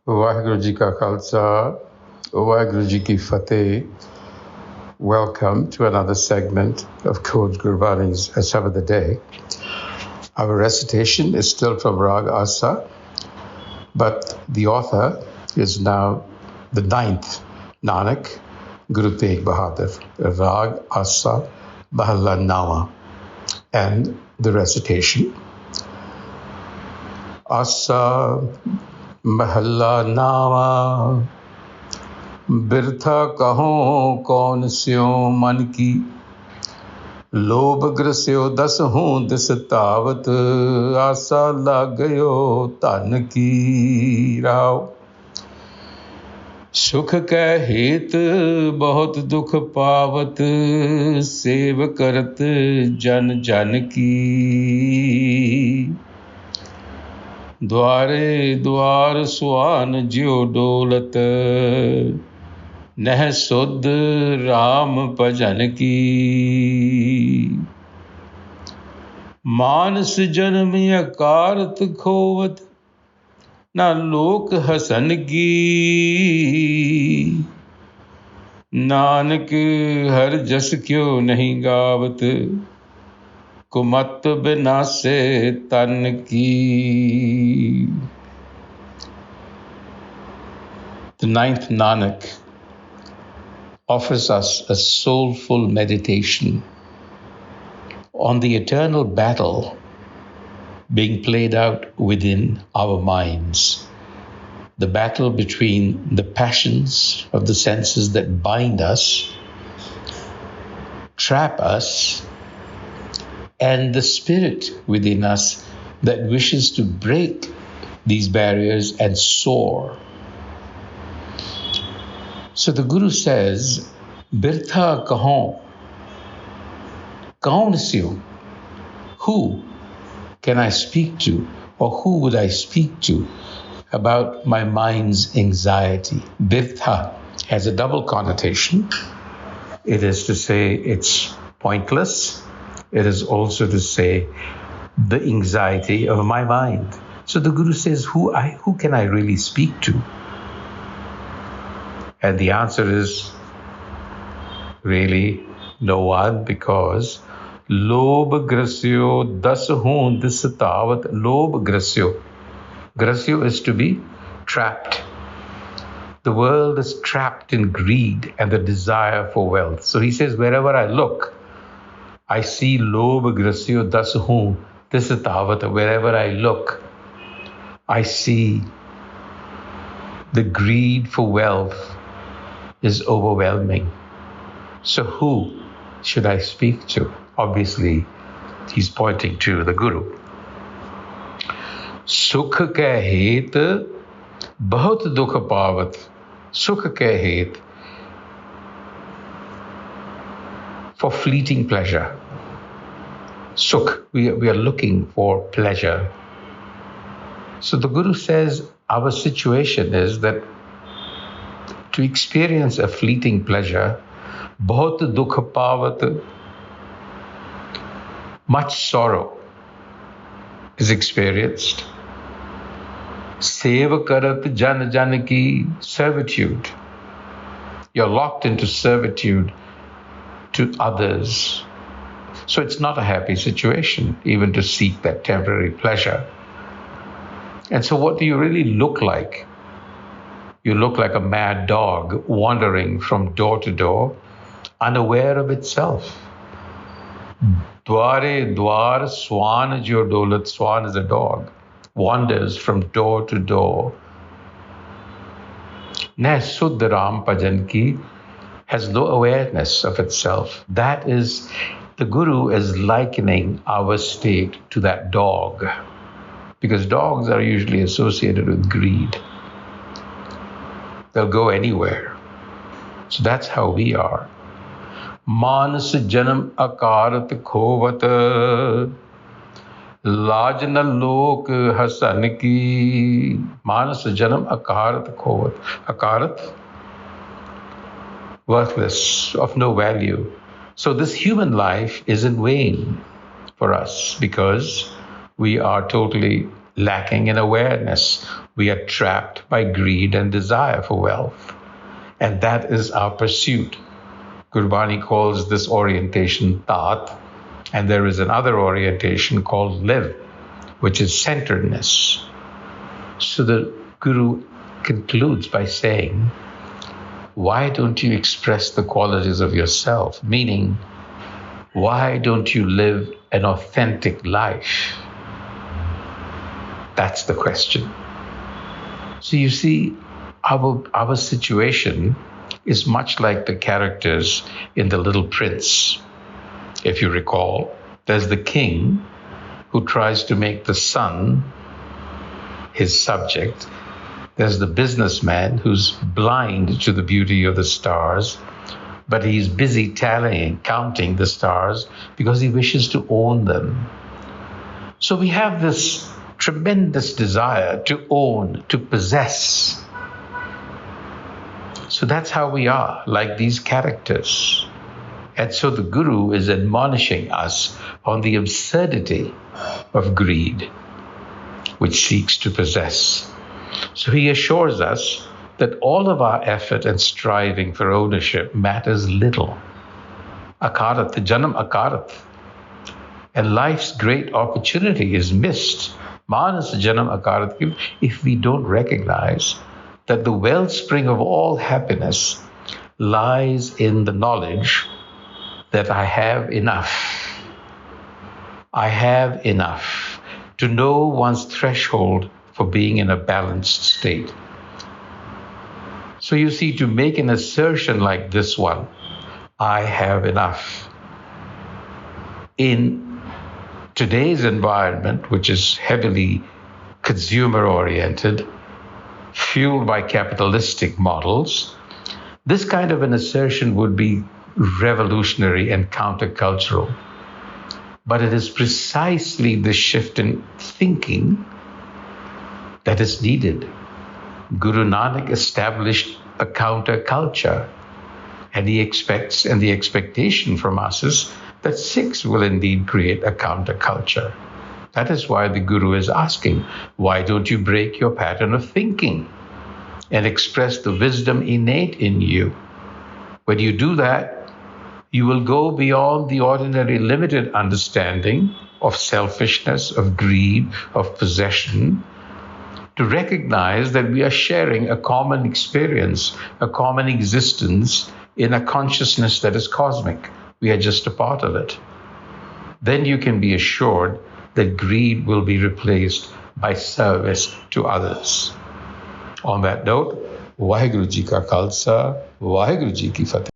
Waheguru Ji Ka Khalsa, Waheguru Ji Ki Fateh. Welcome to another segment of Coach Gurbani's a-sabad-a-day. Our recitation is still from Rag Asa, but the author is now the ninth Nanak, Guru Tegh Bahadur, Rag Asa Mahalla Nawa. And the recitation, Asa Mahalla Nawa, Biratha Kahau Kaun Siau man ki, लोभ ग्रस्यो दस हूँ this तावत, आसा लग गयो धन की राव। सुख कै हेत बहुत दुख पावत, सेव करत जन जन की। द्वारे द्वार सुआन ज्यो डोलत, नह सुध राम भजन की। मानस जन्म अकारत खोवत, ना लोक हसन की। नानक हर जस क्यों नहीं गावत, कुमत बिनासे तन की। The ninth Nanak offers us a soulful meditation on the eternal battle being played out within our minds. The battle between the passions of the senses that bind us, trap us, and the spirit within us that wishes to break these barriers and soar. So the Guru says, Biratha Kahau Kaun Siau. Who can I speak to, or who would I speak to about my mind's anxiety? Biratha has a double connotation. It is to say it's pointless. It is also to say the anxiety of my mind. So the Guru says, who can I really speak to? And the answer is really no one, because Lobh grasyo das hoon dis tavat. Lobh grasyo. Grasyo is to be trapped. The world is trapped in greed and the desire for wealth. So he says, wherever I look, I see Lobh grasyo das hoon dis tavat. Wherever I look, I see the greed for wealth is overwhelming. So who should I speak to? Obviously, he's pointing to the Guru. Sukh ke het bahut dukh pavat. Sukh ke het, for fleeting pleasure. Sukh, we are looking for pleasure. So the Guru says our situation is that to experience a fleeting pleasure, bahut dukh pavat, much sorrow is experienced. Seva karat jan jan ki, servitude. You're locked into servitude to others. So it's not a happy situation, even to seek that temporary pleasure. And so what do you really look like? You look like a mad dog wandering from door to door, unaware of itself. Dware dwar swan jo dolat. Swan is a dog, wanders from door to door. Neh suddh ram bhajan ki, has no awareness of itself. That is, the Guru is likening our state to that dog, because dogs are usually associated with greed. They'll go anywhere. So that's how we are. Manas janam akarat khovat, लाज न लोक हसन की. मानस जन्म अकारत खोवत. Akarat, worthless, of no value. So this human life is in vain for us because we are totally lacking in awareness. We are trapped by greed and desire for wealth. And that is our pursuit. Gurbani calls this orientation Tat, and there is another orientation called Liv, which is centeredness. So the Guru concludes by saying, why don't you express the qualities of yourself? Meaning, why don't you live an authentic life? That's the question. So you see, our situation is much like the characters in The Little Prince. If you recall, there's the king who tries to make the sun his subject. There's the businessman who's blind to the beauty of the stars, but he's busy tallying, counting the stars because he wishes to own them. So we have this tremendous desire to own, to possess. So that's how we are, like these characters. And so the Guru is admonishing us on the absurdity of greed, which seeks to possess. So he assures us that all of our effort and striving for ownership matters little. Akarat, janam akarat. And life's great opportunity is missed. Manas janam akarat, if we don't recognize that the wellspring of all happiness lies in the knowledge that I have enough. I have enough to know one's threshold for being in a balanced state. So you see, to make an assertion like this one, I have enough, in today's environment, which is heavily consumer-oriented, fueled by capitalistic models, this kind of an assertion would be revolutionary and countercultural. But it is precisely the shift in thinking that is needed. Guru Nanak established a counterculture, and he expects, and the expectation from us is that Sikhs will indeed create a counterculture. That is why the Guru is asking, why don't you break your pattern of thinking and express the wisdom innate in you? When you do that, you will go beyond the ordinary limited understanding of selfishness, of greed, of possession, to recognize that we are sharing a common experience, a common existence in a consciousness that is cosmic. We are just a part of it. Then you can be assured that greed will be replaced by service to others. On that note, Vaheguru Ji Ka Khalsa, Vaheguru Ji Ki Fateh.